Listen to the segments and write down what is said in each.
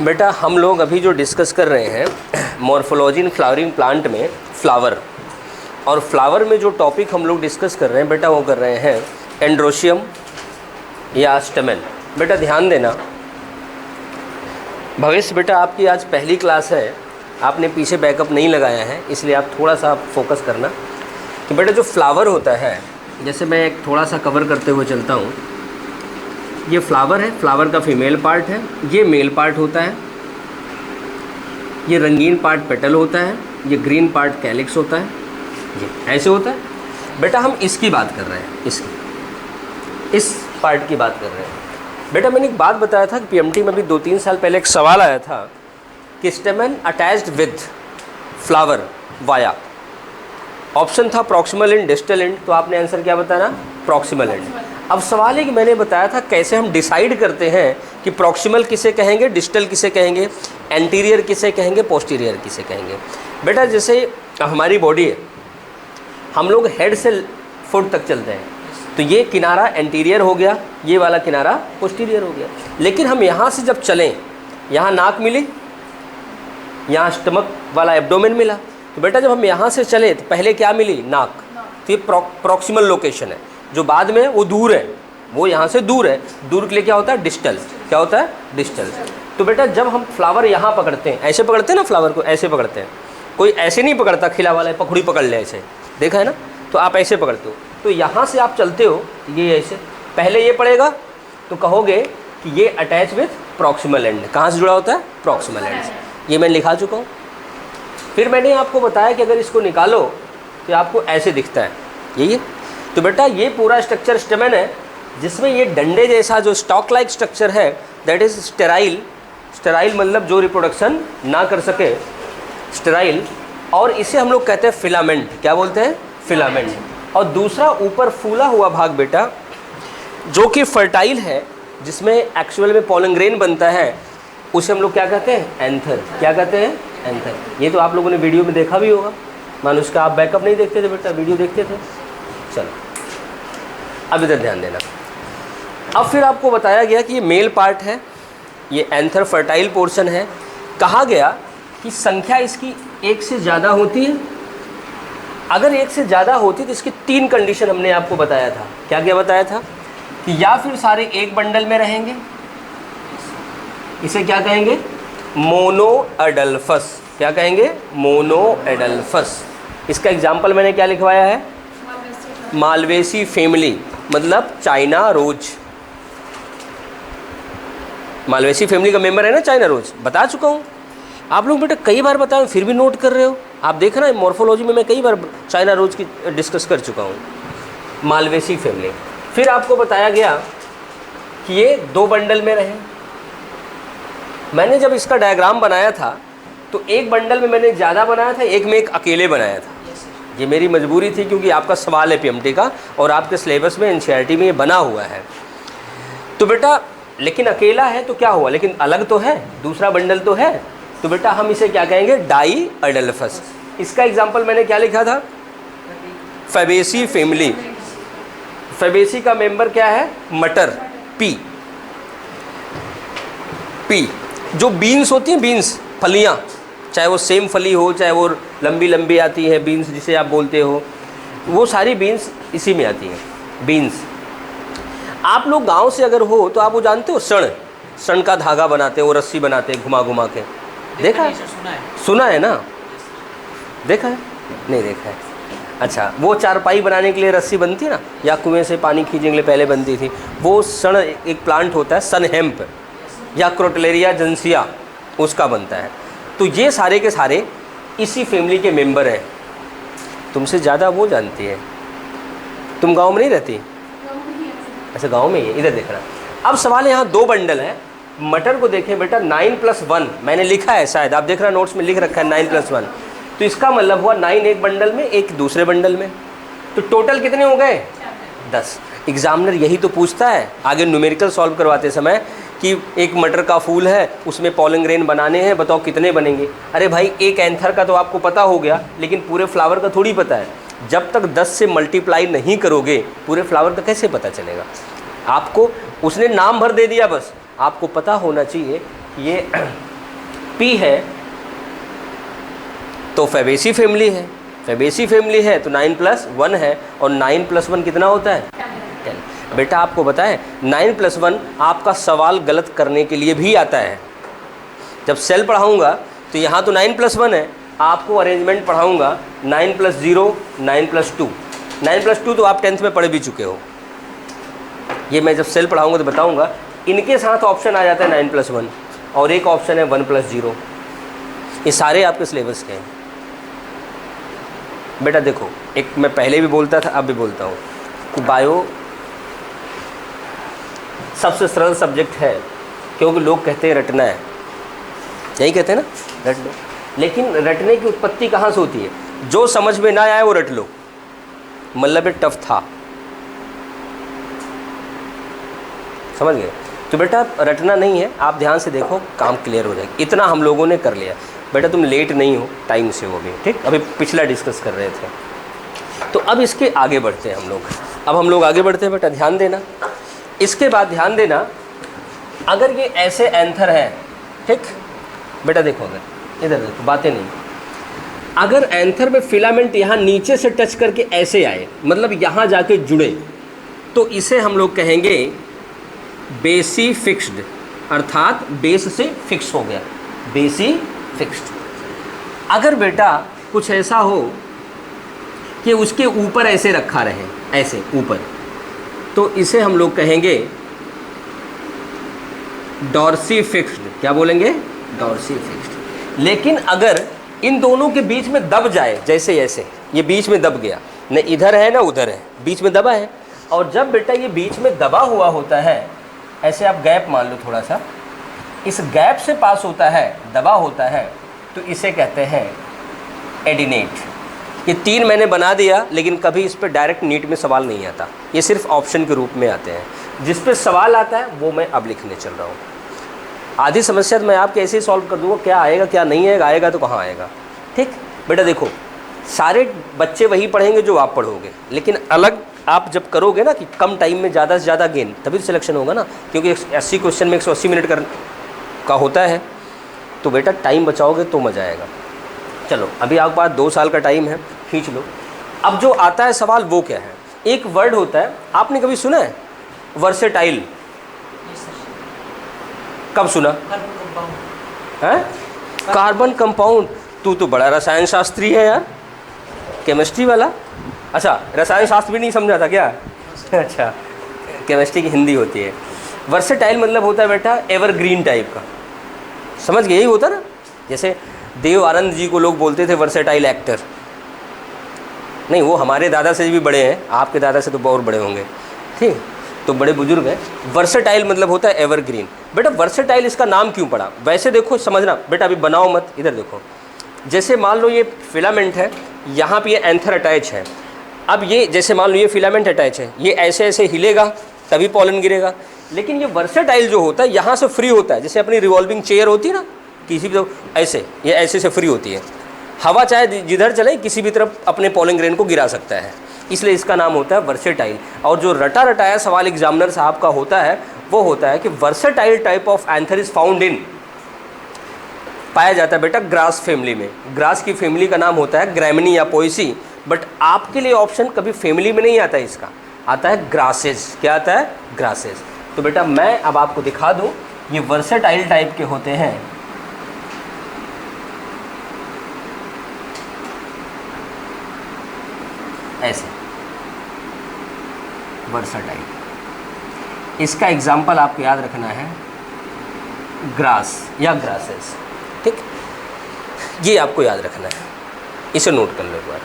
बेटा हम लोग अभी जो डिस्कस कर रहे हैं मॉर्फोलॉजी इन फ्लावरिंग प्लांट में फ्लावर, और फ्लावर में जो टॉपिक हम लोग डिस्कस कर रहे हैं बेटा वो कर रहे हैं एंड्रोशियम या स्टेमेन। बेटा ध्यान देना, भविष्य बेटा आपकी आज पहली क्लास है, आपने पीछे बैकअप नहीं लगाया है, इसलिए आप थोड़ा सा फोकस करना कि बेटा जो फ्लावर होता है, जैसे मैं एक थोड़ा सा कवर करते हुए चलता हूँ। ये फ्लावर है, फ्लावर का फीमेल पार्ट है, ये मेल पार्ट होता है, ये रंगीन पार्ट पेटल होता है, ये ग्रीन पार्ट कैलिक्स होता है, ये ऐसे होता है। बेटा हम इसकी बात कर रहे हैं, इस पार्ट की बात कर रहे हैं। बेटा मैंने एक बात बताया था कि पीएमटी में भी 2-3 साल पहले एक सवाल आया था कि स्टेमन attached with flower via, option था प्रॉक्सिमल एंड डिस्टल एंड, तो आपने आंसर क्या बताना? Proximal and. अब सवाल है कि मैंने बताया था कैसे हम डिसाइड करते हैं कि प्रॉक्सिमल किसे कहेंगे, डिस्टल किसे कहेंगे, एंटीरियर किसे कहेंगे, पोस्टीरियर किसे कहेंगे। बेटा जैसे हमारी बॉडी है, हम लोग हेड से फुट तक चलते हैं, तो ये किनारा एंटीरियर हो गया, ये वाला किनारा पोस्टीरियर हो गया। लेकिन हम यहाँ से जब चलें, यहाँ नाक मिली, यहाँ स्टमक वाला एब्डोमेन मिला, तो बेटा जब हम यहाँ से चले तो पहले क्या मिली? नाक। तो ये प्रॉक्सिमल लोकेशन है, जो बाद में वो दूर है, वो यहाँ से दूर है, दूर के लिए क्या होता है? डिस्टल। क्या होता है? डिस्टल। तो बेटा जब हम फ्लावर यहाँ पकड़ते हैं, ऐसे पकड़ते हैं ना, फ्लावर को ऐसे पकड़ते हैं, कोई ऐसे नहीं पकड़ता खिला वाला पकड़ी पकड़ ले ऐसे, देखा है ना? तो आप ऐसे पकड़ते हो, तो यहाँ से आप चलते हो, ये ऐसे पहले ये पड़ेगा, तो कहोगे कि ये अटैच विथ प्रॉक्सिमल एंड। कहाँ से जुड़ा होता है? प्रॉक्सिमल एंड से। ये मैं लिखा चुका हूँ। फिर मैंने आपको बताया कि अगर इसको निकालो तो आपको ऐसे दिखता है, यही है। तो बेटा ये पूरा स्ट्रक्चर स्टेमन है, जिसमें ये डंडे जैसा जो स्टॉक लाइक स्ट्रक्चर है, दैट इज़ स्टेराइल। स्टेराइल मतलब जो रिप्रोडक्शन ना कर सके, स्टेराइल। और इसे हम लोग कहते हैं फिलामेंट। क्या बोलते हैं? फिलामेंट। और दूसरा ऊपर फूला हुआ भाग बेटा जो कि फर्टाइल है, जिसमें एक्चुअल में पॉलन ग्रेन बनता है, उसे हम लोग क्या कहते हैं? एंथर। क्या कहते हैं? एंथर। ये तो आप लोगों ने वीडियो में देखा भी होगा, मानो उसका आप बैकअप नहीं देखते थे बेटा, वीडियो देखते थे। चलो अब इधर ध्यान देना। अब फिर आपको बताया गया कि ये मेल पार्ट है, ये एंथर फर्टाइल पोर्शन है। कहा गया कि संख्या इसकी 1 से ज़्यादा होती है। अगर 1 से ज़्यादा होती तो इसकी 3 कंडीशन हमने आपको बताया था। क्या क्या बताया था? कि या फिर सारे एक बंडल में रहेंगे, इसे क्या कहेंगे? Mono adelphous. क्या कहेंगे? Mono adelphous. इसका एग्जाम्पल मैंने क्या लिखवाया है? मालवेसी फैमिली, मतलब चाइना रोज। मालवेसी फैमिली का मेंबर है ना चाइना रोज, बता चुका हूँ। आप लोग बेटा कई बार बताएं फिर भी नोट कर रहे हो। आप देख रहे हैं मॉर्फोलॉजी में मैं कई बार चाइना रोज की डिस्कस कर चुका हूँ। Malvaceae family. फिर आपको बताया गया कि ये 2 बंडल में रहे। मैंने जब इसका डायग्राम बनाया था तो एक बंडल में मैंने ज़्यादा बनाया था, एक में एक अकेले बनाया था। ये मेरी मजबूरी थी, क्योंकि आपका सवाल है पीएमटी का और आपके सिलेबस में एनसीईआरटी में ये बना हुआ है। तो बेटा लेकिन अकेला है तो क्या हुआ, लेकिन अलग तो है, दूसरा बंडल तो है, तो बेटा हम इसे क्या कहेंगे? Die adelphous. इसका एग्जाम्पल मैंने क्या लिखा था? Fabaceae family. फैबेसी का मेंबर क्या है? मटर, पी। जो बीन्स होती हैं, बीन्स फलियाँ, चाहे वो सेम फली हो, चाहे वो लंबी लंबी आती है बीन्स जिसे आप बोलते हो, वो सारी बीन्स इसी में आती हैं। बीन्स आप लोग गांव से अगर हो तो आप वो जानते हो, सण का धागा बनाते हैं, वो रस्सी बनाते हैं घुमा घुमा के। देखा है? सुना है ना? देखा है? नहीं देखा है? अच्छा, वो चारपाई बनाने के लिए रस्सी बनती है ना, या कुएं से पानी खींचने के लिए पहले बनती थी, वो सण एक प्लांट होता है, सन हेम्प या क्रोटलेरिया जेंसिया, उसका बनता है। तो ये सारे के सारे इसी फैमिली के मेंबर हैं। तुमसे ज़्यादा वो जानती है। तुम गांव में नहीं रहती? अच्छा, गांव में ही है। इधर देखना। अब सवाल है, यहाँ 2 बंडल हैं। मटर को देखें बेटा, 9+1 मैंने लिखा है, शायद आप देख रहे हैं नोट्स में लिख रखा है 9+1, तो इसका मतलब हुआ 9 एक बंडल में, एक दूसरे बंडल में, तो टोटल कितने हो गए? 10। एग्जामिनर यही तो पूछता है आगे न्यूमेरिकल सॉल्व करवाते समय कि एक मटर का फूल है, उसमें पॉलन ग्रेन बनाने हैं, बताओ कितने बनेंगे। अरे भाई एक एंथर का तो आपको पता हो गया, लेकिन पूरे फ्लावर का थोड़ी पता है। जब तक 10 से मल्टीप्लाई नहीं करोगे पूरे फ्लावर का कैसे पता चलेगा आपको? उसने नाम भर दे दिया, बस आपको पता होना चाहिए ये P है तो फैबेसी फैमिली है, फैबेसी फैमिली है तो 9+1 है, और 9+1 कितना होता है 10। बेटा आपको बताएं 9+1 आपका सवाल गलत करने के लिए भी आता है। जब सेल पढ़ाऊंगा तो यहाँ तो 9+1 है, आपको अरेंजमेंट पढ़ाऊंगा 9+0 9+2। 9+2 तो आप 10th में पढ़ भी चुके हो, ये मैं जब सेल पढ़ाऊंगा तो बताऊंगा। इनके साथ ऑप्शन आ जाता है 9+1, और एक ऑप्शन है 1+0। ये सारे आपके सिलेबस के हैं। बेटा देखो, एक मैं पहले भी बोलता था अब भी बोलता हूँ कि बायो सबसे सरल सब्जेक्ट है, क्योंकि लोग कहते हैं रटना है, यही कहते हैं ना रट लो। लेकिन रटने की उत्पत्ति कहाँ से होती है? जो समझ में ना आए वो रट लो, मतलब ये टफ था, समझ गए? तो बेटा रटना नहीं है, आप ध्यान से देखो, काम क्लियर हो जाएगा। इतना हम लोगों ने कर लिया। बेटा तुम लेट नहीं हो, टाइम से हो भी, ठीक? अभी पिछला डिस्कस कर रहे थे, तो अब इसके आगे बढ़ते हैं हम लोग। अब हम लोग आगे बढ़ते हैं, बेटा ध्यान देना। इसके बाद ध्यान देना, अगर ये ऐसे एंथर है, ठीक बेटा देखो, अगर इधर देखो, बातें नहीं, अगर एंथर में फिलामेंट यहाँ नीचे से टच करके ऐसे आए, मतलब यहाँ जाके जुड़े, तो इसे हम लोग कहेंगे बेसी फिक्स्ड, अर्थात बेस से फिक्स हो गया, बेसी फिक्स्ड। अगर बेटा कुछ ऐसा हो कि उसके ऊपर ऐसे रखा रहे, ऐसे ऊपर, तो इसे हम लोग कहेंगे डॉर्सी फिक्स्ड। क्या बोलेंगे? Dorsifixed. लेकिन अगर इन दोनों के बीच में दब जाए, जैसे ऐसे ये बीच में दब गया, न इधर है ना उधर है, बीच में दबा है, और जब बेटा ये बीच में दबा हुआ होता है, ऐसे आप गैप मान लो थोड़ा सा, इस गैप से पास होता है, दबा होता है, तो इसे कहते हैं एडिनेट। ये 3 मैंने बना दिया, लेकिन कभी इस पर डायरेक्ट नीट में सवाल नहीं आता, ये सिर्फ ऑप्शन के रूप में आते हैं। जिस पे सवाल आता है वो मैं अब लिखने चल रहा हूँ। आधी समस्या तो मैं आपके ऐसे ही सॉल्व कर दूँगा, क्या आएगा क्या नहीं आएगा, आएगा तो कहाँ आएगा, ठीक बेटा? देखो, सारे बच्चे वही पढ़ेंगे जो आप पढ़ोगे, लेकिन अलग आप जब करोगे ना कि कम टाइम में ज़्यादा से ज़्यादा गेन, तभी तो सिलेक्शन होगा ना, क्योंकि 80 क्वेश्चन में 180 मिनट का होता है, तो बेटा टाइम बचाओगे तो मज़ा आएगा। चलो, अभी आपके पास 2 साल का टाइम है, खींच लो। अब जो आता है सवाल वो क्या है? एक वर्ड होता है, आपने कभी सुना है वर्सेटाइल? कब सुना है? Carbon compound. तू तो बड़ा रसायन शास्त्री है यार, केमिस्ट्री वाला। अच्छा, रसायन शास्त्र भी नहीं समझा था क्या? अच्छा, केमिस्ट्री की हिंदी होती है। वर्सेटाइल मतलब होता है बेटा एवरग्रीन टाइप का, समझ गए? यही होता ना, जैसे देव आनंद जी को लोग बोलते थे वर्सेटाइल एक्टर। नहीं, वो हमारे दादा से भी बड़े हैं, आपके दादा से तो बहुत बड़े होंगे, ठीक, तो बड़े बुजुर्ग हैं। वर्सेटाइल मतलब होता है एवरग्रीन। बेटा वर्सेटाइल इसका नाम क्यों पड़ा? वैसे देखो, समझना बेटा, अभी बनाओ मत, इधर देखो। जैसे मान लो ये फिलामेंट है, यहाँ पे ये एंथर अटैच है। अब ये जैसे मान लो ये फिलामेंट अटैच है, ये ऐसे ऐसे हिलेगा तभी पॉलन गिरेगा। लेकिन ये वर्सेटाइल जो होता है यहाँ से फ्री होता है, जैसे अपनी रिवॉल्विंग चेयर होती है ना, किसी भी ऐसे, ये ऐसे से फ्री होती है, हवा चाहे जिधर चले किसी भी तरफ अपने पॉलिंग ग्रेन को गिरा सकता है, इसलिए इसका नाम होता है वर्सेटाइल। और जो रटा रटाया सवाल एग्जामिनर साहब का होता है वो होता है कि versatile type of anther is found in, पाया जाता है बेटा ग्रास फैमिली में। ग्रास की फैमिली का नाम होता है ग्रैमिनी या पोएसी, बट आपके लिए ऑप्शन कभी फैमिली में नहीं आता है, इसका आता है ग्रासेस। क्या आता है? ग्रासेस। तो बेटा मैं अब आपको दिखा दूं, ये वर्सेटाइल टाइप के होते हैं। ऐसे वर्सेटाइल, इसका एग्जाम्पल आपको याद रखना है ग्रास या ग्रासेस, ठीक, ये आपको याद रखना है, इसे नोट कर लो एक बार।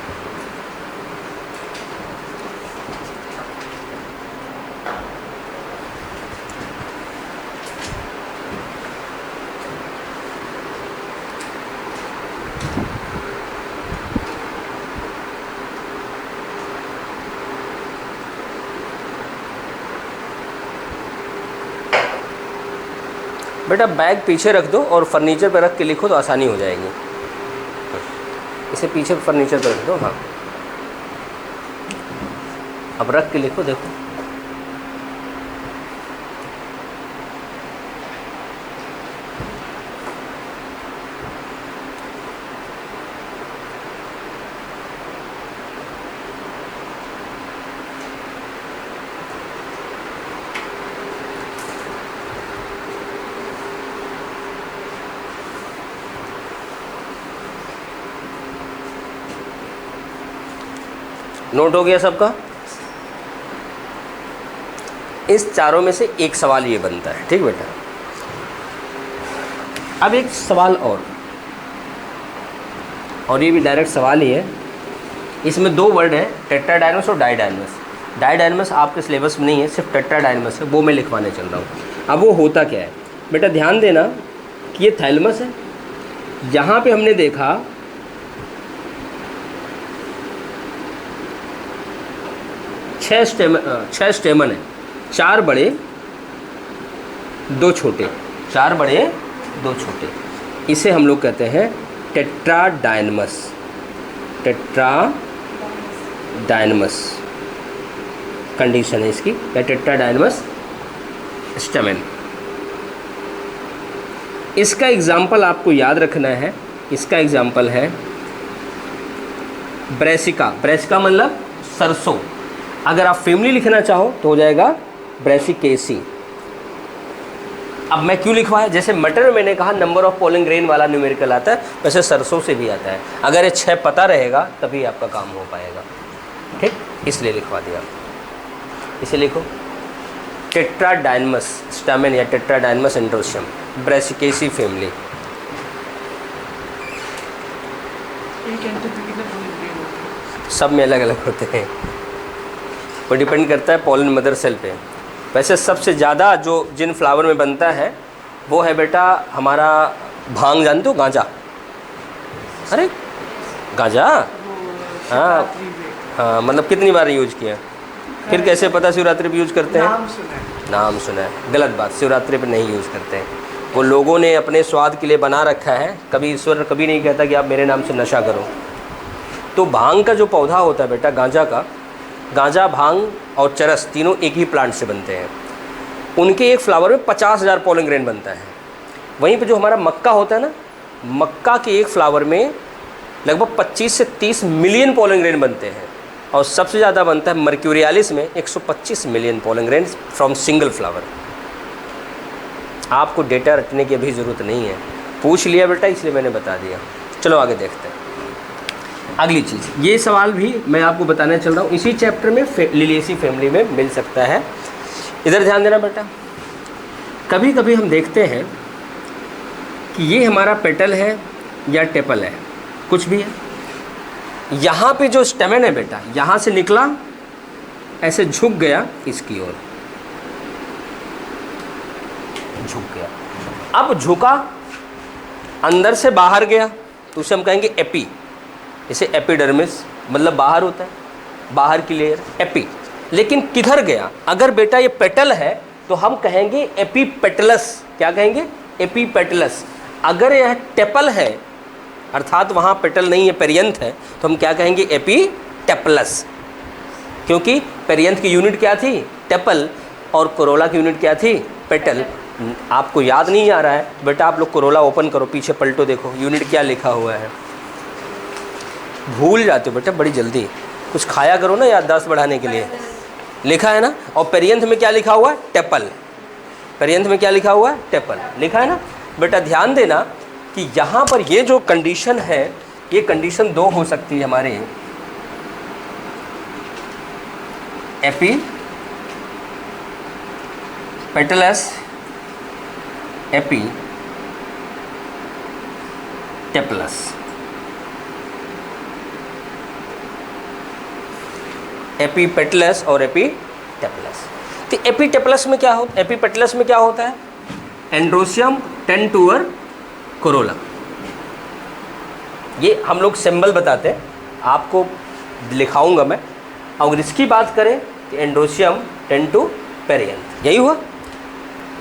बेटा बैग पीछे रख दो और फर्नीचर पर रख के लिखो तो आसानी हो जाएगी। इसे पीछे फर्नीचर पर रख दो, हाँ, अब रख के लिखो। देखो नोट हो गया सबका? इस चारों में से एक सवाल ये बनता है, ठीक बेटा। अब एक सवाल और ये भी डायरेक्ट सवाल ही है। इसमें दो वर्ड है, टेट्राडाइनमस और डाइडाइनमस। डाइडाइनमस आपके सिलेबस में नहीं है, सिर्फ टेट्राडाइनमस है, वो मैं लिखवाने चल रहा हूँ। अब वो होता क्या है बेटा, ध्यान देना कि ये थैलमस है। यहाँ पे हमने देखा छह स्टेमन है, 4 बड़े 2 छोटे, 4 बड़े 2 छोटे। इसे हम लोग कहते हैं टेट्राडाइनमस। टेट्राडाइनमस कंडीशन है इसकी, या टेट्राडाइनमस स्टेमन। इसका एग्जाम्पल आपको याद रखना है। इसका एग्जाम्पल है ब्रेसिका। ब्रेसिका मतलब सरसों। अगर आप फैमिली लिखना चाहो तो हो जाएगा ब्रेसिकेसी। अब मैं क्यों लिखवाया, जैसे मटर में मैंने कहा नंबर ऑफ पोलिंग ग्रेन वाला न्यूमेरिकल आता है, वैसे सरसों से भी आता है। अगर ये 6 पता रहेगा तभी आपका काम हो पाएगा, ठीक, इसलिए लिखवा दिया। इसे लिखो टेट्राडाइनमस स्टेमन या टेट्राडाइनमस एंड्रोशियम, ब्रेसिकेसी फैमिली। सब में अलग अलग होते हैं, वो डिपेंड करता है पॉलन मदर सेल पे। वैसे सबसे ज़्यादा जो जिन फ्लावर में बनता है वो है बेटा हमारा भांग, जानते हो, गांजा। अरे गांजा, हाँ हाँ, मतलब कितनी बार यूज किया, फिर कैसे पता शिवरात्रि पे यूज करते हैं? नाम सुना है, गलत बात, शिवरात्रि पे नहीं यूज करते हैं। वो लोगों ने अपने स्वाद के लिए बना रखा है, कभी ईश्वर कभी नहीं कहता कि आप मेरे नाम से नशा करो। तो भांग का जो पौधा होता है बेटा, गांजा का, गांजा, भांग और चरस तीनों एक ही प्लांट से बनते हैं। उनके एक फ्लावर में 50,000 पोलन ग्रेन बनता है। वहीं पे जो हमारा मक्का होता है ना, मक्का के एक फ्लावर में लगभग 25 से 30 मिलियन पोलन ग्रेन बनते हैं। और सबसे ज़्यादा बनता है मर्क्यूरियालिस में 125 million pollen grain from single flower. आपको डेटा रटने की अभी ज़रूरत नहीं है, पूछ लिया बेटा इसलिए मैंने बता दिया। चलो आगे देखते हैं अगली चीज़। ये सवाल भी मैं आपको बताने चल रहा हूँ, इसी चैप्टर में लिलिएसी फैमिली में मिल सकता है। इधर ध्यान देना बेटा। कभी कभी हम देखते हैं कि ये हमारा पेटल है या टेपल है, कुछ भी है। यहाँ पे जो स्टेमन है बेटा, यहाँ से निकला, ऐसे झुक गया इसकी ओर, झुक गया। अब झुका, अंदर से बाहर गया तो उसे हम कहेंगे एपी। इसे एपिडर्मिस मतलब बाहर होता है, बाहर की लेयर, एपी। लेकिन किधर गया? अगर बेटा ये पेटल है तो हम कहेंगे एपीपेटलस। क्या कहेंगे? एपीपेटलस। अगर यह टेपल है अर्थात वहाँ पेटल नहीं है, पेरियंथ है, तो हम क्या कहेंगे? एपीटेपलस। क्योंकि पेरियंथ की यूनिट क्या थी? टेपल, और कोरोला की यूनिट क्या थी? पेटल। आपको याद नहीं आ रहा है बेटा, आप लोग कोरोला ओपन करो, पीछे पलटो, देखो यूनिट क्या लिखा हुआ है। भूल जाते हो बेटा बड़ी जल्दी, कुछ खाया करो ना याददाश्त बढ़ाने के लिए। लिखा है ना। और पेरियंथ में क्या लिखा हुआ है? टेपल। पेरियंथ में क्या लिखा हुआ है? टेपल लिखा है ना बेटा। ध्यान देना कि यहाँ पर ये जो कंडीशन है, ये कंडीशन 2 हो सकती है हमारे, एपी पेटलस, एपी टेपलस। एपीपेटलस और एपीटेपलस। तो एपीटेपलस में क्या होता है? एपीपेटलस में क्या होता है? एंड्रोशियम टेंड टूअर कोरोला। ये हम लोग सिंबल बताते हैं, आपको लिखाऊंगा मैं। और इसकी बात करें तो एंड्रोशियम टेंड टू पेरियंथ, यही हुआ।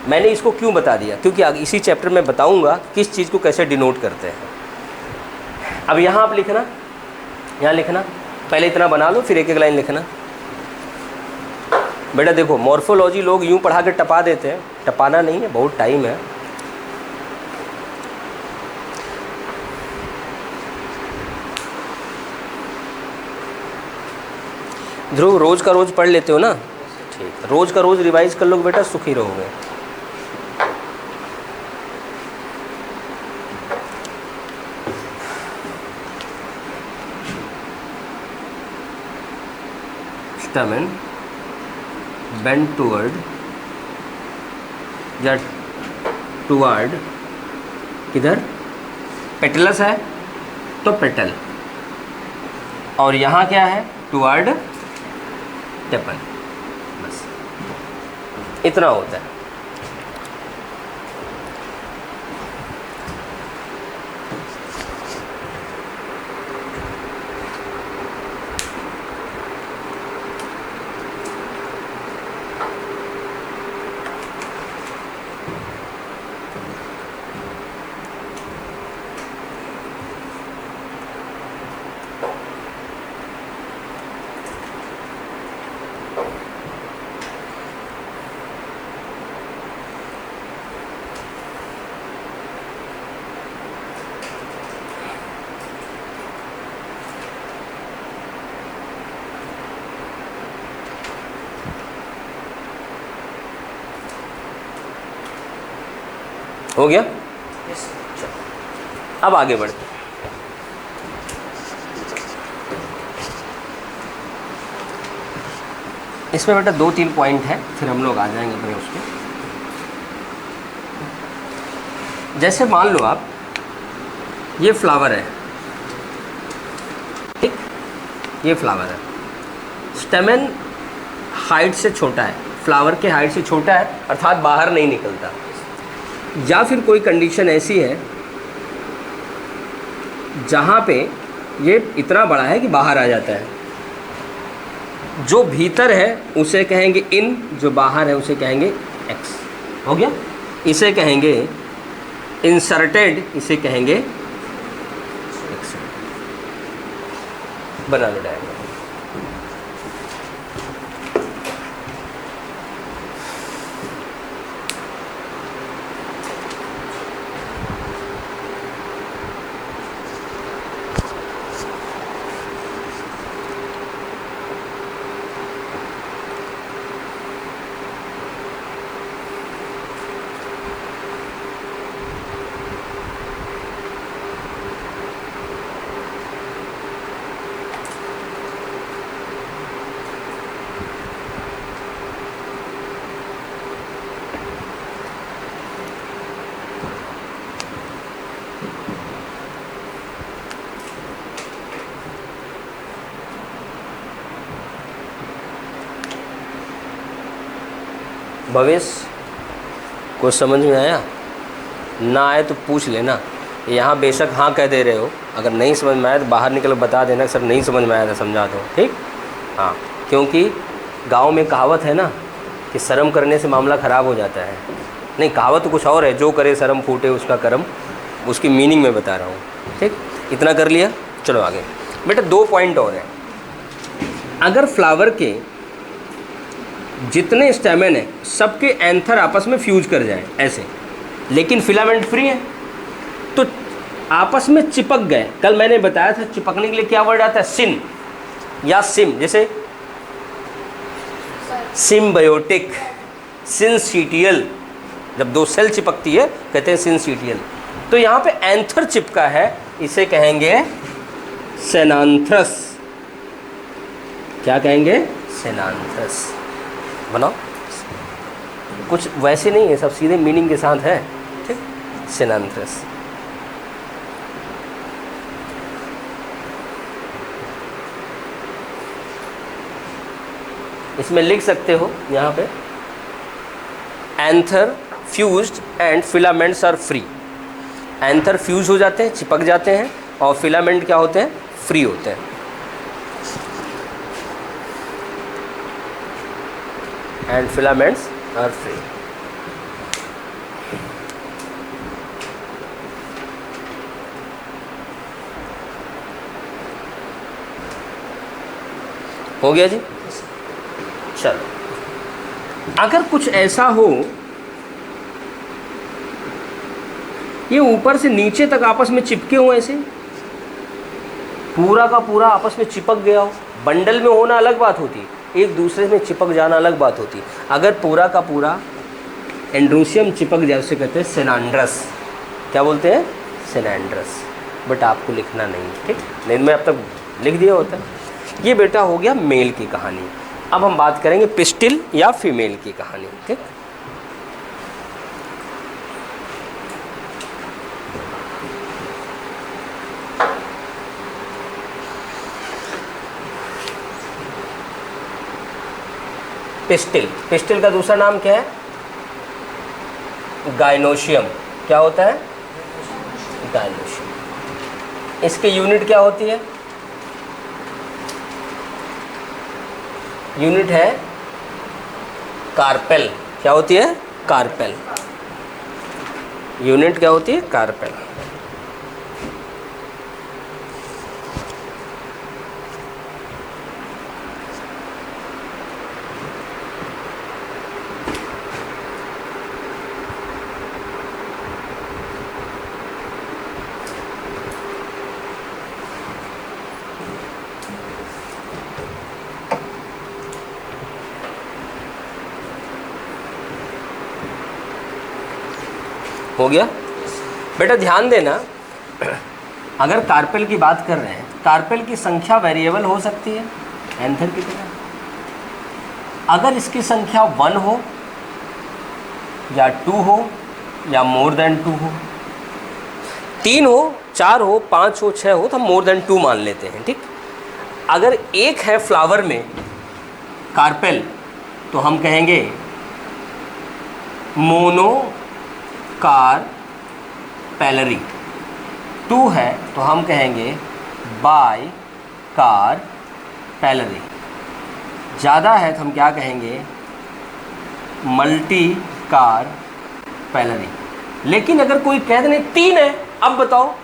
मैंने इसको क्यों बता दिया? क्योंकि आगे इसी चैप्टर में बताऊंगा किस चीज़ को कैसे डिनोट करते हैं। अब यहाँ आप लिखना, यहाँ लिखना, पहले इतना बना लो फिर एक एक लाइन लिखना। बेटा देखो, मॉर्फोलॉजी लोग यूं पढ़ा के टपा देते हैं, टपाना नहीं है, बहुत टाइम है। ध्रुव रोज का रोज पढ़ लेते हो ना? ठीक, रोज का रोज रिवाइज कर लो बेटा, सुखी रहोगे। स्टैमेन बेंड टूवर्ड या टूवर्ड किधर, पेटलस है तो पेटल, और यहाँ क्या है, टूवर्ड टेपल। बस इतना होता है। हो गया? चलो अब आगे बढ़ते हैं। इसमें बेटा 2-3 पॉइंट है, फिर हम लोग आ जाएंगे अपने उस पर। जैसे मान लो आप ये फ्लावर है, ठीक, ये फ्लावर है, स्टेमेन हाइट से छोटा है, फ्लावर के हाइट से छोटा है, अर्थात बाहर नहीं निकलता। या फिर कोई कंडीशन ऐसी है जहाँ पे ये इतना बड़ा है कि बाहर आ जाता है। जो भीतर है उसे कहेंगे इन, जो बाहर है उसे कहेंगे एक्स। हो गया? इसे कहेंगे इंसर्टेड, इसे कहेंगे एक्स। बना लो डायग्राम। भवेश कुछ समझ में आया? ना आए तो पूछ लेना। यहाँ बेशक हाँ कह दे रहे हो, अगर नहीं समझ में आया तो बाहर निकल बता देना सर नहीं समझ में आया था, समझा दो, ठीक? हाँ, क्योंकि गांव में कहावत है ना कि शर्म करने से मामला ख़राब हो जाता है। नहीं, कहावत तो कुछ और है, जो करे शर्म फूटे उसका कर्म, उसकी मीनिंग में बता रहा हूँ, ठीक? इतना कर लिया, चलो आगे। बेटा 2 पॉइंट और हैं। अगर फ्लावर के जितने स्टेमेन है सबके एंथर आपस में फ्यूज कर जाए ऐसे, लेकिन फिलामेंट फ्री है तो आपस में चिपक गए। कल मैंने बताया था चिपकने के लिए क्या वर्ड आता है, सिन या सिम। जैसे सिम्बायोटिक, सिंसीटियल, जब 2 सेल चिपकती है कहते हैं सिंसीटियल। तो यहाँ पे एंथर चिपका है, इसे कहेंगे सेनांथ्रस। क्या कहेंगे? सेनांथ्रस। बनाओ, कुछ वैसे नहीं है, सब सीधे मीनिंग के साथ है, ठीक? सेनांथ्रस। इसमें लिख सकते हो यहाँ पे anther fused and filaments are free. Anther fuse हो जाते हैं, चिपक जाते हैं, और फिलामेंट क्या होते हैं? फ्री होते हैं। And filaments are free. हो गया जी? चलो, अगर कुछ ऐसा हो ये ऊपर से नीचे तक आपस में चिपके हो, ऐसे पूरा का पूरा आपस में चिपक गया हो, बंडल में होना अलग बात होती, एक दूसरे में चिपक जाना अलग बात होती। अगर पूरा का पूरा एंड्रोसियम चिपक जाए उसे कहते हैं सेनांड्रस। क्या बोलते हैं? सेनांड्रस। बट आपको लिखना नहीं, ठीक? नहीं, मैं अब तक लिख दिया होता है। ये बेटा हो गया मेल की कहानी। अब हम बात करेंगे पिस्टिल या फीमेल की कहानी। ठीक, पिस्टिल, पिस्टिल का दूसरा नाम क्या है? गाइनोशियम। क्या होता है? गाइनोशियम। इसकी यूनिट क्या होती है? यूनिट है कार्पेल। क्या होती है? कार्पेल। यूनिट क्या होती है? कार्पेल। हो गया बेटा? ध्यान देना, अगर कार्पेल की बात कर रहे हैं, कार्पेल की संख्या वेरिएबल हो सकती है एंथर की तरह। अगर इसकी संख्या 1 हो या 2 हो या मोर देन 2 हो, 3 हो, 4 हो, 5 हो, 6 हो, तो हम मोर देन 2 मान लेते हैं। ठीक, अगर एक है फ्लावर में कार्पेल तो हम कहेंगे मोनो कार्पेलरी। 2 है तो हम कहेंगे बाई कार्पेलरी। ज़्यादा है तो हम क्या कहेंगे? Multi carpellary. लेकिन अगर कोई कह दे नहीं 3 है, अब बताओ,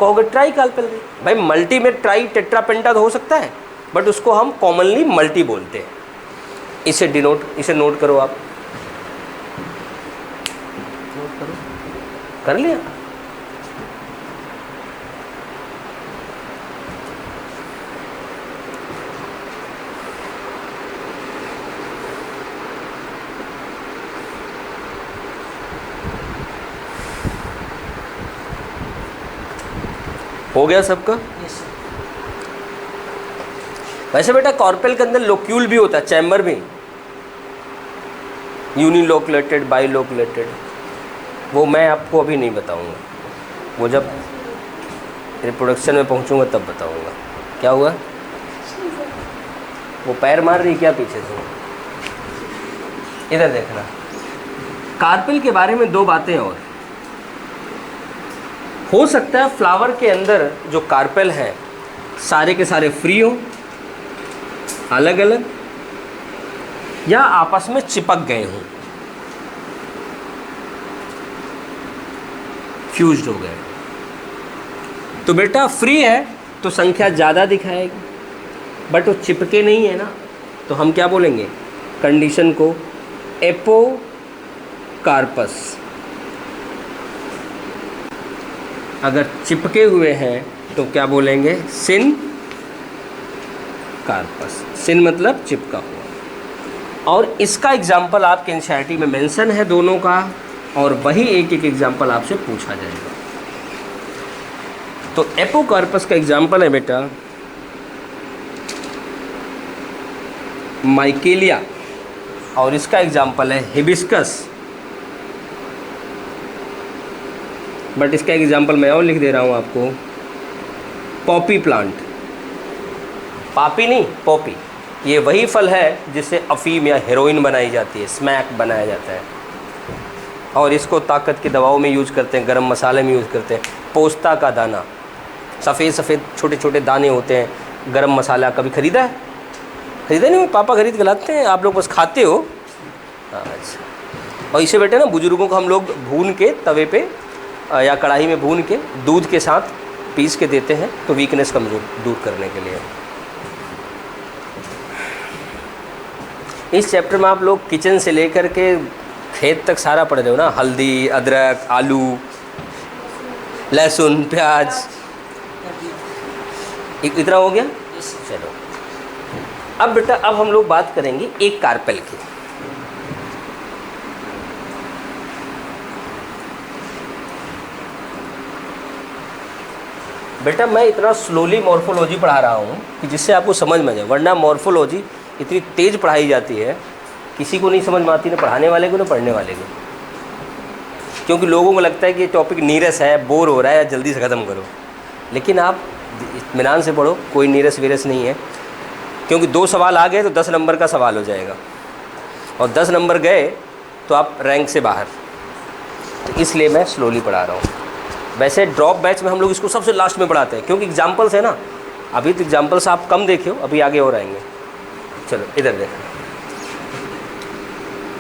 कहोगे ट्राई कार्पेलरी। भाई मल्टी में ट्राई टेट्रा पेंटा तो हो सकता है, बट उसको हम कॉमनली मल्टी बोलते हैं। इसे नोट करो आप। कर लिया? हो गया सबका? वैसे बेटा कॉर्पेल के अंदर लोक्यूल भी होता है, चैम्बर भी, यूनिलोकुलेटेड, बाइलोकुलेटेड। वो मैं आपको अभी नहीं बताऊंगा, वो जब रिप्रोडक्शन में पहुंचूंगा तब बताऊंगा। क्या हुआ? वो पैर मार रही क्या पीछे से? इधर देखना। कार्पेल के बारे में 2 बातें और। हो सकता है फ्लावर के अंदर जो कार्पेल है सारे के सारे फ्री हो, अलग अलग, या आपस में चिपक गए हों, फ्यूज्ड हो गए। तो बेटा फ्री है तो संख्या ज़्यादा दिखाएगी, बट वो चिपके नहीं है ना, तो हम क्या बोलेंगे? कंडीशन को एपोकार्पस। अगर चिपके हुए हैं तो क्या बोलेंगे? सिन कार्पस। सिन मतलब चिपका हुआ। और इसका एग्जाम्पल आपके एनसीईआरटी में मेंशन है दोनों का, और वही एक एक एग्जाम्पल आपसे पूछा जाएगा। तो एपोकार्पस का एग्जाम्पल है बेटा माइकेलिया, और इसका एग्जाम्पल है हिबिस्कस। बट इसका एग्जाम्पल मैं और लिख दे रहा हूँ आपको, पॉपी प्लांट। पापी नहीं, पॉपी। ये वही फल है जिससे अफीम या हेरोइन बनाई जाती है, स्मैक बनाया जाता है, और इसको ताकत की दवाओं में यूज़ करते हैं, गरम मसाले में यूज़ करते हैं। पोस्ता का दाना, सफ़ेद सफ़ेद छोटे छोटे दाने होते हैं, गरम मसाला। कभी ख़रीदा है? ख़रीदा नहीं? पापा खरीद के लाते हैं, आप लोग बस खाते हो। अच्छा। और इसे बेटे ना बुज़ुर्गों को हम लोग भून के तवे पे या कढ़ाई में भून के दूध के साथ पीस के देते हैं, तो वीकनेस कमज़ोर दूर करने के लिए। इस चैप्टर में आप लोग किचन से लेकर के खेत तक सारा पढ़ रहे हो ना, हल्दी, अदरक, आलू, लहसुन, प्याज, इतना हो गया। चलो अब बेटा, अब हम लोग बात करेंगे एक कार्पेल की। बेटा मैं इतना स्लोली मॉर्फोलॉजी पढ़ा रहा हूँ कि जिससे आपको समझ में आ जाए, वरना मॉर्फोलॉजी इतनी तेज़ पढ़ाई जाती है, किसी को नहीं समझ में आती, ना पढ़ाने वाले को ना पढ़ने वाले को, क्योंकि लोगों को लगता है कि ये टॉपिक नीरस है, बोर हो रहा है, जल्दी से ख़त्म करो। लेकिन आप इत्मीनान से पढ़ो, कोई नीरस वीरस नहीं है, क्योंकि 2 सवाल आ गए तो 10 नंबर का सवाल हो जाएगा, और 10 नंबर गए तो आप रैंक से बाहर। तो इसलिए मैं स्लोली पढ़ा रहा हूँ। वैसे ड्रॉप बैच में हम लोग इसको सबसे लास्ट में पढ़ाते हैं, क्योंकि एग्जाम्पल्स है ना, अभी तो एग्जाम्पल्स आप कम देखे हो, अभी आगे और आएंगे। चलो इधर देखो,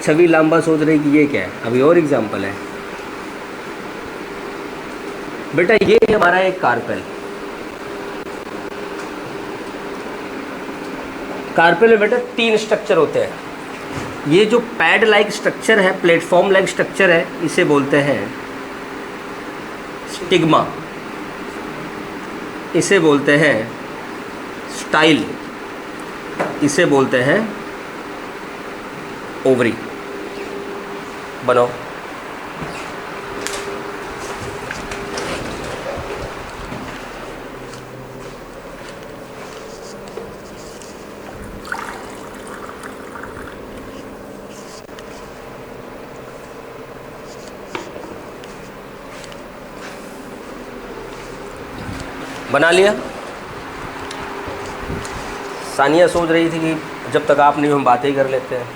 छवि लांबा सोच रही कि ये क्या है, अभी और एग्जाम्पल है। बेटा ये है हमारा एक कार्पेल। कार्पेल में बेटा 3 स्ट्रक्चर होते हैं। ये जो पैड लाइक स्ट्रक्चर है, प्लेटफॉर्म लाइक स्ट्रक्चर है, इसे बोलते हैं स्टिग्मा, इसे बोलते हैं स्टाइल, इसे बोलते हैं ओवरी। बनाओ। बना लिया। सानिया सोच रही थी कि जब तक आप नहीं हम बातें ही कर लेते हैं।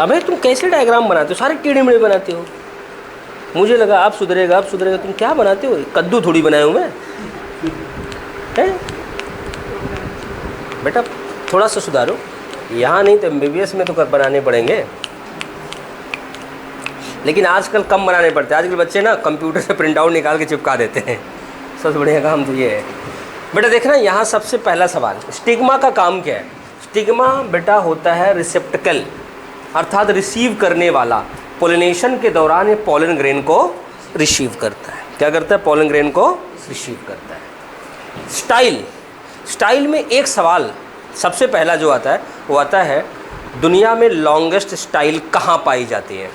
अबे तुम कैसे डायग्राम बनाते हो, सारे टेढ़े मेढ़े बनाते हो। मुझे लगा आप सुधरेगा, आप सुधरेगा, तुम क्या बनाते हो, कद्दू थोड़ी बनाया हूँ मैं, है? बेटा थोड़ा सा सुधारो, यहाँ नहीं तो MBBS में तो बनाने पड़ेंगे। लेकिन आजकल कम बनाने पड़ते हैं, आजकल बच्चे ना कंप्यूटर से प्रिंट आउट निकाल के चिपका देते हैं। सबसे बढ़िया काम तो ये है। बेटा देखना यहाँ सबसे पहला सवाल, स्टिग्मा का काम क्या है? स्टिग्मा बेटा होता है रिसेप्टकल, अर्थात रिसीव करने वाला। पोलिनेशन के दौरान ये पॉलन ग्रेन को रिसीव करता है। क्या करता है? पॉलन ग्रेन को रिसीव करता है। स्टाइल, स्टाइल में एक सवाल सबसे पहला जो आता है वो आता है, दुनिया में लॉन्गेस्ट स्टाइल कहाँ पाई जाती है?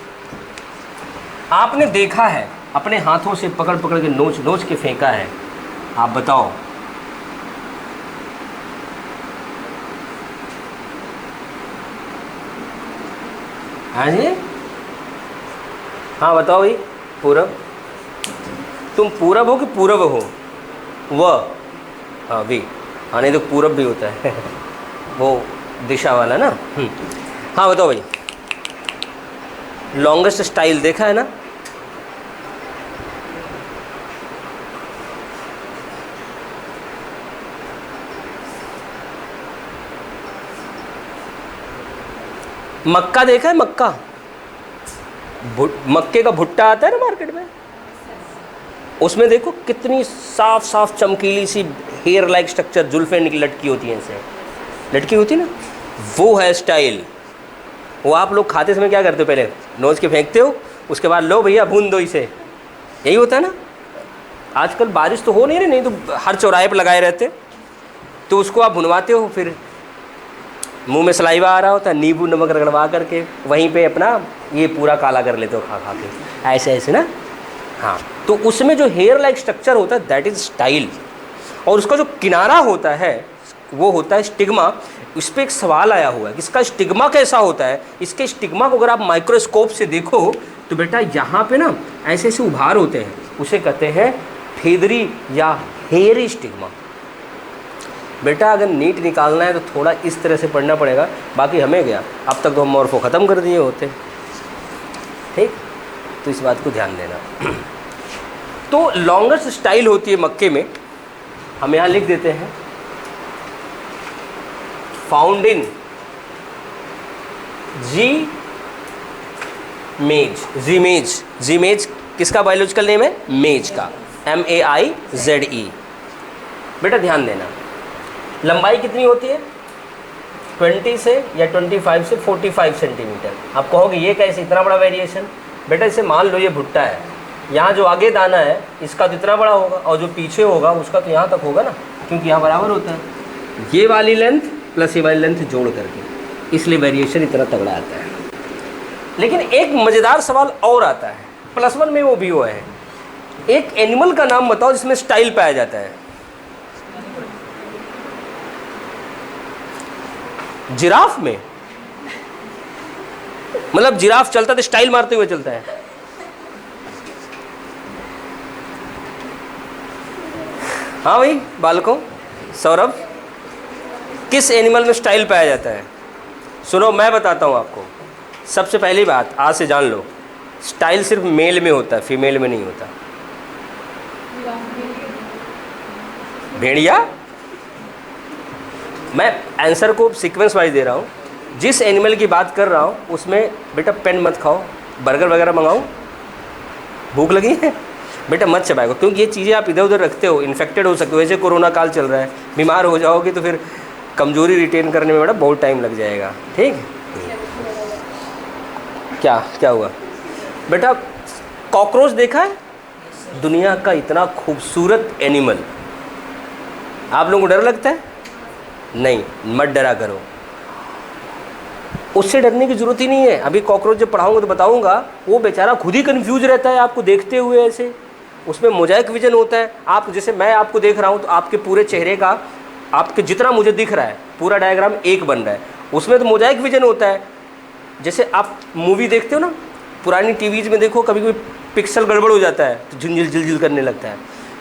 आपने देखा है, अपने हाथों से पकड़ पकड़ के नोच नोच के फेंका है, आप बताओ। हाँ जी, हाँ बताओ भाई। पूरब, तुम पूरब हो कि पूरब हो? वह, हाँ भी, हाँ नहीं तो पूरब भी होता है वो दिशा वाला ना। हाँ बताओ भाई, लॉन्गेस्ट स्टाइल देखा है ना? मक्का देखा है? मक्का, मक्के का भुट्टा आता है ना मार्केट में, उसमें देखो कितनी साफ साफ चमकीली सी हेयर लाइक स्ट्रक्चर, जुल्फें लटकी होती हैं, ऐसे लटकी होती है ना, वो है स्टाइल। वो आप लोग खाते समय क्या करते हो? पहले नोच के फेंकते हो, उसके बाद लो भैया भून दो इसे, यही होता है ना। आजकल बारिश तो हो नहीं रही, नहीं तो हर चौराहे पर लगाए रहते, तो उसको आप भुनवाते हो, फिर मुंह में सलाइवा आ रहा होता है, नींबू नमक रगड़वा करके वहीं पे अपना ये पूरा काला कर लेते हो खा खा के, ऐसे ऐसे ना। हाँ, तो उसमें जो हेयर लाइक स्ट्रक्चर होता है दैट इज़ स्टाइल, और उसका जो किनारा होता है वो होता है स्टिग्मा। इस पर एक सवाल आया हुआ है कि इसका स्टिग्मा कैसा होता है। इसके स्टिग्मा को अगर आप माइक्रोस्कोप से देखो तो बेटा यहाँ पे ना ऐसे ऐसे उभार होते हैं, उसे कहते हैं फेदरी या हेयरी स्टिग्मा। बेटा अगर नीट निकालना है तो थोड़ा इस तरह से पढ़ना पड़ेगा, बाकी हमें गया, अब तक तो हम मॉर्फो ख़त्म कर दिए होते। ठीक, तो इस बात को ध्यान देना। तो लॉन्गेस्ट स्टाइल होती है मक्के में, हम यहाँ लिख देते हैं फाउंड इन जीमेज। जीमेज किसका बायोलॉजिकल नेम है? मेज का, MAIZE। बेटा ध्यान देना, लंबाई कितनी होती है? 20 से या 25 से 45 सेंटीमीटर। आप कहोगे ये कैसे इतना बड़ा वेरिएशन? बेटा इसे मान लो ये भुट्टा है, यहाँ जो आगे दाना है इसका तो इतना बड़ा होगा, और जो पीछे होगा उसका तो यहाँ तक होगा ना, क्योंकि यहाँ बराबर होता है। ये वाली लेंथ प्लस ये वाली लेंथ जोड़ करके, इसलिए वेरिएशन इतना तगड़ा आता है। लेकिन एक मज़ेदार सवाल और आता है, +1 में वो भी हुआ है। एक एनिमल का नाम बताओ जिसमें स्टाइल पाया जाता है। जिराफ में, मतलब जिराफ चलता तो स्टाइल मारते हुए चलता है। हाँ भाई बालकों, सौरभ, किस एनिमल में स्टाइल पाया जाता है? सुनो मैं बताता हूँ आपको। सबसे पहली बात आज से जान लो, स्टाइल सिर्फ मेल में होता है, फीमेल में नहीं होता। भेड़िया? मैं आंसर को सीक्वेंस वाइज दे रहा हूँ। जिस एनिमल की बात कर रहा हूँ उसमें बेटा पेन मत खाओ, बर्गर वगैरह मंगाओ, भूख लगी है बेटा मत चबाएगा, क्योंकि ये चीज़ें आप इधर उधर रखते हो, इन्फेक्टेड हो सकते हो। वैसे कोरोना काल चल रहा है, बीमार हो जाओगे तो फिर कमजोरी रिटेन करने में बेटा बहुत टाइम लग जाएगा। ठीक है? क्या क्या हुआ बेटा? कॉकरोच देखा है? दुनिया का इतना खूबसूरत एनिमल। आप लोगों को डर लगता है? नहीं, मत डरा करो, उससे डरने की ज़रूरत ही नहीं है। अभी कॉकरोच जब पढ़ाऊंगा तो बताऊंगा, वो बेचारा खुद ही कंफ्यूज रहता है आपको देखते हुए ऐसे। उसमें मोजाइक विजन होता है। आप जैसे मैं आपको देख रहा हूँ तो आपके पूरे चेहरे का, आपके जितना मुझे दिख रहा है पूरा डायग्राम एक बन रहा है। उसमें तो मोजाइक विजन होता है। जैसे आप मूवी देखते हो ना, पुरानी टीवीज़ में देखो, कभी कभी पिक्सल गड़बड़ हो जाता है तो झिलझिल झिलझिल करने लगता है,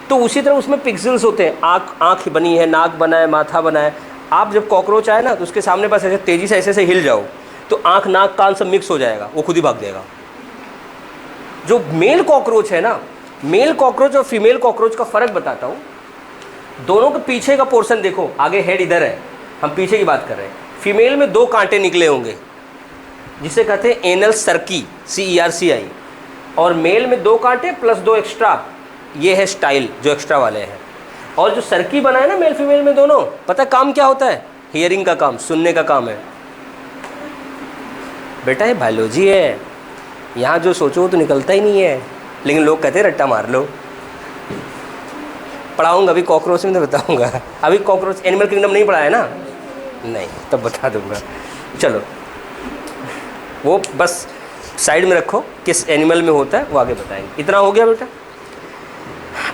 तो उसी तरह उसमें पिक्सल्स होते हैं। आँख बनी है, नाक बना है, माथा बना है। आप जब कॉकरोच आए ना तो उसके सामने पास ऐसे तेज़ी से ऐसे हिल जाओ तो आँख नाक कान सब मिक्स हो जाएगा, वो खुद ही भाग जाएगा। जो मेल कॉकरोच है ना, मेल कॉकरोच और फीमेल कॉकरोच का फ़र्क बताता हूँ। दोनों के पीछे का पोर्शन देखो, आगे हेड इधर है, हम पीछे की बात कर रहे हैं। फीमेल में 2 कांटे निकले होंगे जिसे कहते हैं एनल सर्की, CERCI, और मेल में 2 कांटे प्लस 2 एक्स्ट्रा, ये है स्टाइल जो एक्स्ट्रा वाले हैं। और जो सर्की बना है ना मेल फीमेल में दोनों, पता है काम क्या होता है? हियरिंग का काम, सुनने का काम है बेटा। ये बायोलॉजी है, यहाँ जो सोचो तो निकलता ही नहीं है, लेकिन लोग कहते हैं रट्टा मार लो। पढ़ाऊंगा अभी कॉकरोच में तो बताऊंगा। अभी कॉकरोच एनिमल किंगडम नहीं पढ़ा है ना? नहीं, तब बता दूंगा। चलो वो बस साइड में रखो, किस एनिमल में होता है वो आगे बताएंगे। इतना हो गया बेटा।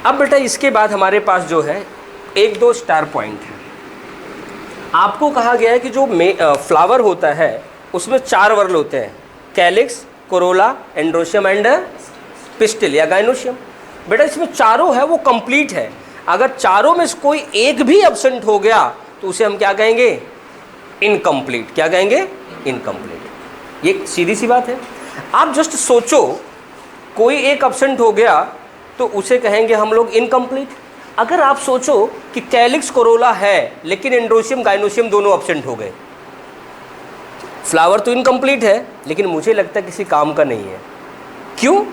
अब बेटा इसके बाद हमारे पास जो है 1-2 स्टार पॉइंट है। आपको कहा गया है कि जो फ्लावर होता है उसमें 4 वर्ल होते हैं, calyx, Corolla, androecium and pistil या गाइनोशियम। बेटा इसमें चारों है वो कंप्लीट है। अगर चारों में से कोई एक भी एब्सेंट हो गया तो उसे हम क्या कहेंगे? इनकम्प्लीट। क्या कहेंगे? इनकम्प्लीट। ये सीधी सी बात है। आप जस्ट सोचो, कोई एक एब्सेंट हो गया तो उसे कहेंगे हम लोग इनकम्प्लीट। अगर आप सोचो कि कैलिक्स कोरोला है लेकिन एंड्रोशियम गाइनोशियम दोनों एब्सेंट हो गए, फ्लावर तो इनकम्प्लीट है लेकिन मुझे लगता है किसी काम का नहीं है। क्यों?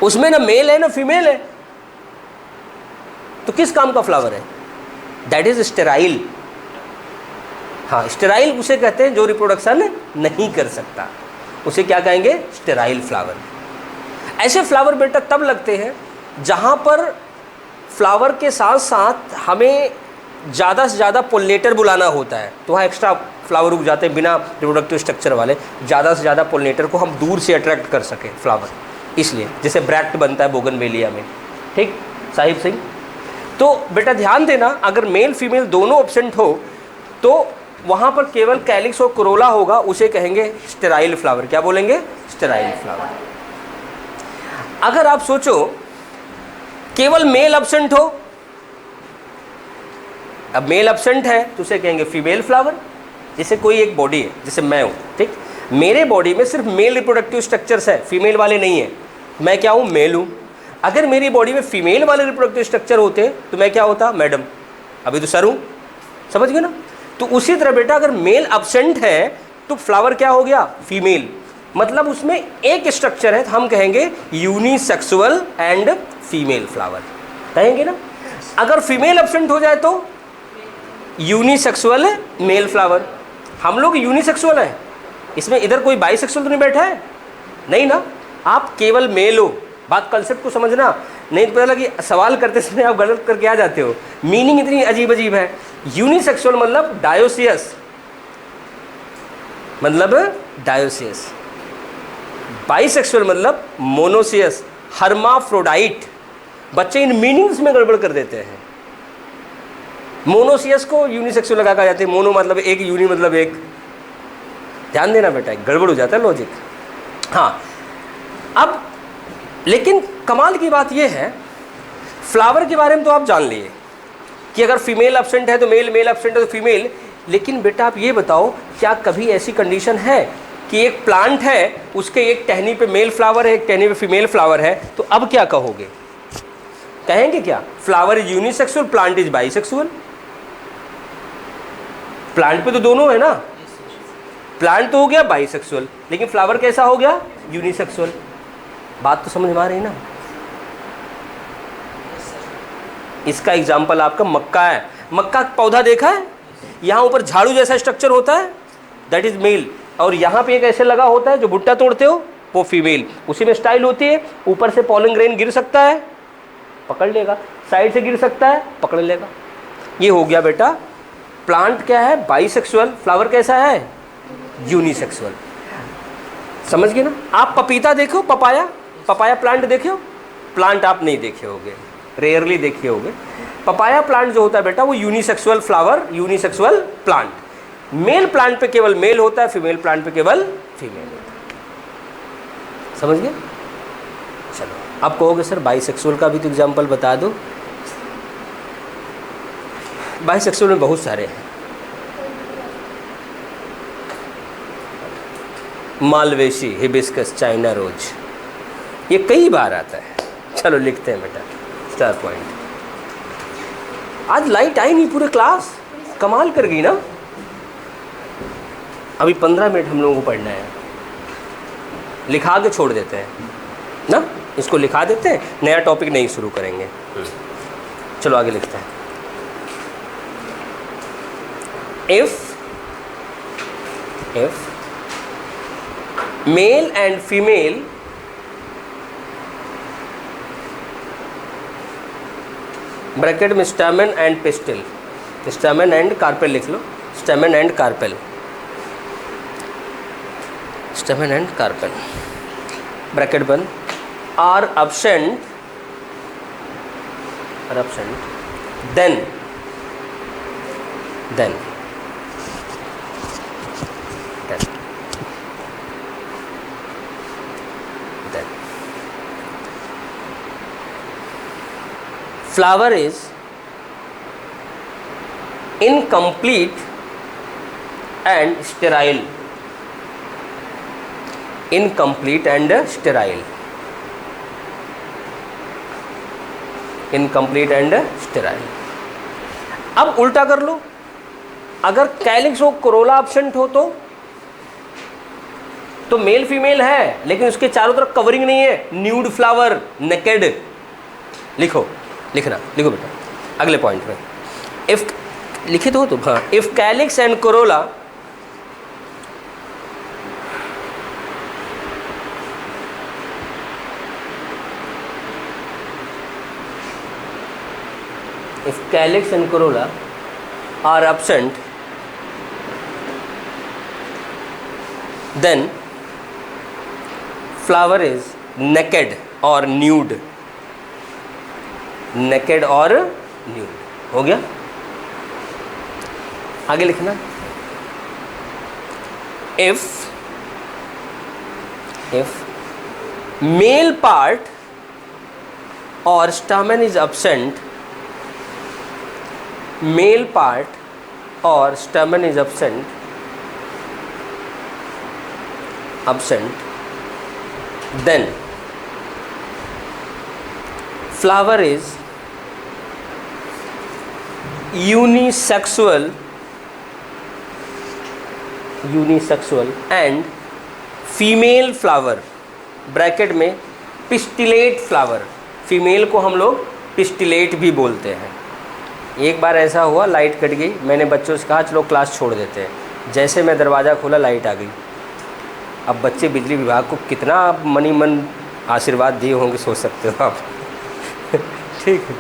उसमें ना मेल है ना फीमेल है, तो किस काम का फ्लावर है? That is sterile. हाँ, स्टेराइल उसे कहते हैं जो रिप्रोडक्शन नहीं कर सकता, उसे क्या कहेंगे? Sterile flower. ऐसे फ्लावर बेटा तब लगते हैं जहाँ पर फ्लावर के साथ साथ हमें ज़्यादा से ज़्यादा पोलिनेटर बुलाना होता है, तो वहाँ एक्स्ट्रा फ्लावर उग जाते हैं बिना रिप्रोडक्टिव स्ट्रक्चर वाले। ज़्यादा से ज़्यादा पोलिनेटर को हम दूर से अट्रैक्ट कर सकें फ्लावर, इसलिए जैसे ब्रैक्ट बनता है बोगनवेलिया में। ठीक साहिब सिंह? तो बेटा ध्यान देना, अगर मेल फीमेल दोनों एब्सेंट हो तो वहाँ पर केवल कैलिक्स और कोरोला होगा, उसे कहेंगे स्टेराइल फ्लावर। क्या बोलेंगे? Sterile flower. अगर आप सोचो केवल मेल एब्सेंट हो, अब मेल एब्सेंट है तो उसे कहेंगे फीमेल फ्लावर। जैसे कोई एक बॉडी है, जैसे मैं हूँ, ठीक, मेरे बॉडी में सिर्फ मेल रिप्रोडक्टिव स्ट्रक्चर्स है, फीमेल वाले नहीं है। मैं क्या हूँ? मेल हूँ। अगर मेरी बॉडी में फीमेल वाले रिप्रोडक्टिव स्ट्रक्चर होते तो मैं क्या होता? मैडम। अभी तो सर हूँ, समझ गए ना? तो उसी तरह बेटा अगर मेल एब्सेंट है तो फ्लावर क्या हो गया? फीमेल। मतलब उसमें एक स्ट्रक्चर है तो हम कहेंगे यूनिसेक्सुअल एंड फीमेल फ्लावर, कहेंगे ना? अगर फीमेल एब्सेंट हो जाए तो यूनिसेक्सुअल मेल फ्लावर। हम लोग यूनिसेक्सुअल हैं, इसमें इधर कोई बाइसेक्सुअल तो नहीं बैठा है? नहीं ना, आप केवल मेल हो। बात कंसेप्ट को समझना, नहीं तो पता लगा कि सवाल करते समय आप गलत करके आ जाते हो। मीनिंग इतनी अजीब अजीब है। यूनिसेक्सुअल मतलब डायोसियस, मतलब डायोसियस। बाइसेक्सुअल मतलब मोनोसियस, हर्माफ्रोडाइट। बच्चे इन मीनिंग्स में गड़बड़ कर देते हैं। मोनोसियस को यूनिसेक्सुअल लगा जाते हैं, मोनो मतलब एक, यूनि मतलब एक। ध्यान देना बेटा, गड़बड़ हो जाता है लॉजिक। हाँ, अब लेकिन कमाल की बात यह है, फ्लावर के बारे में तो आप जान लिए कि अगर फीमेल एब्सेंट है तो मेल, मेल एब्सेंट है तो फीमेल। लेकिन बेटा आप ये बताओ, क्या कभी ऐसी कंडीशन है कि एक प्लांट है, उसके एक टहनी पे मेल फ्लावर है, एक टहनी पे फीमेल फ्लावर है, तो अब क्या कहोगे? कहेंगे क्या flower is unisexual, plant is bisexual? Plant पे तो दोनों है ना, प्लांट तो हो गया बाइसेक्सुअल, लेकिन फ्लावर कैसा हो गया? यूनिसेक्सुअल। बात तो समझ में आ रही ना? इसका एग्जाम्पल आपका मक्का है। मक्का का पौधा देखा है, यहाँ ऊपर झाड़ू जैसा स्ट्रक्चर होता है, दैट इज मेल, और यहाँ पे एक ऐसे लगा होता है जो भुट्टा तोड़ते हो, वो फीमेल। उसी में स्टाइल होती है, ऊपर से पॉलन ग्रेन गिर सकता है, पकड़ लेगा, साइड से गिर सकता है, पकड़ लेगा। ये हो गया बेटा, प्लांट क्या है? बाइसेक्सुअल। फ्लावर कैसा है? यूनिसेक्सुअल। समझ गए ना? आप पपीता देखो, पपाया, पपाया प्लांट देखे हो? प्लांट आप नहीं देखे होगे, रेयरली देखे होगे। पपाया प्लांट जो होता है बेटा, वो unisexual flower, unisexual plant. Male plant पे केवल मेल होता है, फीमेल प्लांट पे केवल फीमेल होता है। समझ गए? चलो, आप कहोगे सर बाइसेक्सुअल का भी तो एग्जांपल बता दो। बाइसेक्सुअल में बहुत सारे हैं। मालवेशी, हिबिस्कस, चाइना रोज, ये कई बार आता है। चलो लिखते हैं बेटा, स्टार पॉइंट। आज लाइट आई नहीं पूरे क्लास, कमाल कर गई ना। अभी 15 मिनट हम लोगों को पढ़ना है, लिखा के छोड़ देते हैं ना, इसको लिखा देते हैं, नया टॉपिक नहीं शुरू करेंगे। चलो आगे लिखते हैं। If male and female bracket में stamen and pistil, stamen and carpel लिख लो, stamen and carpel, stamen and carpel bracket बंद, are absent then flower is incomplete and sterile. Incomplete and sterile. Incomplete and sterile. अब उल्टा कर लो, अगर calyx हो, Corolla absent हो तो मेल फीमेल है, लेकिन उसके चारों तरफ कवरिंग नहीं है, न्यूड फ्लावर, नेकेड। लिखो, लिखना, लिखो बेटा अगले पॉइंट में। इफ लिखित हो तो हाँ, if calyx and Corolla if calyx and corolla are absent, then flower is naked or nude. Naked or nude. हो गया? आगे लिखना। if male part or stamen is absent, male part or stamen is absent, then flower is unisexual and female flower bracket में pistillate flower. Female को हम लोग pistillate भी बोलते हैं। एक बार ऐसा हुआ, लाइट कट गई, मैंने बच्चों से कहा चलो क्लास छोड़ देते हैं। जैसे मैं दरवाज़ा खोला लाइट आ गई। अब बच्चे बिजली विभाग को कितना मनी मन आशीर्वाद दिए होंगे सोच सकते हो आप। ठीक है,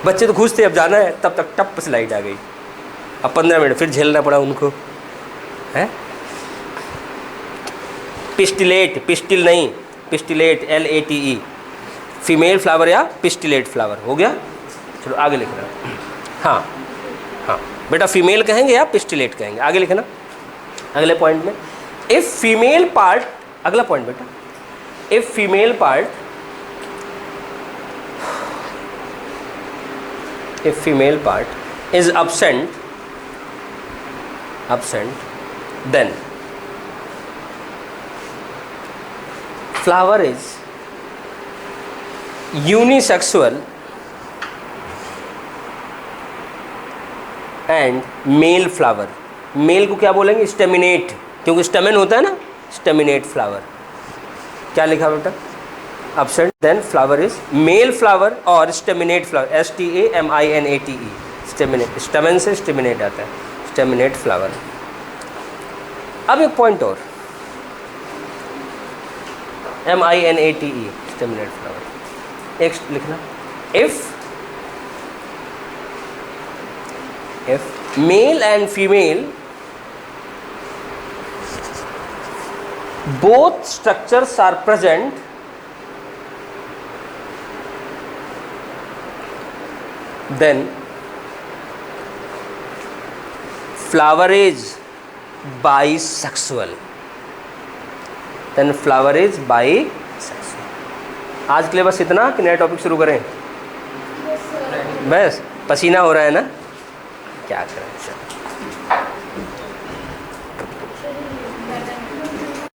बच्चे तो खुश थे अब जाना है, तब तक टप से लाइट आ गई। अब 15 मिनट फिर झेलना पड़ा उनको, है। पिस्टिलेट, पिस्टिल नहीं, पिस्टिलेट LATE, फीमेल फ्लावर या पिस्टिलेट फ्लावर। हो गया, चलो आगे लिख रहा। हाँ हाँ बेटा, फीमेल कहेंगे या पिस्टिलेट कहेंगे, आगे लिखना अगले पॉइंट में। इफ फीमेल पार्ट, अगला पॉइंट बेटा, if female part, if female part is absent, then flower is unisexual and male flower। Male को क्या बोलेंगे, स्टेमिनेट, क्योंकि स्टेमिन होता है ना, स्टेमिनेट फ्लावर। क्या लिखा बेटा, absent, then flower is male flower और staminate flower, STAMINATE, staminate, stamen से staminate आता है, staminate flower। अब एक पॉइंट और, MINATE, staminate flower। एक लिखना, if male and female both structures are present, then flower is bisexual, then flower is bisexual। आज के लिए बस इतना, कि नया टॉपिक शुरू करें? बस पसीना हो रहा है ना, क्या करें।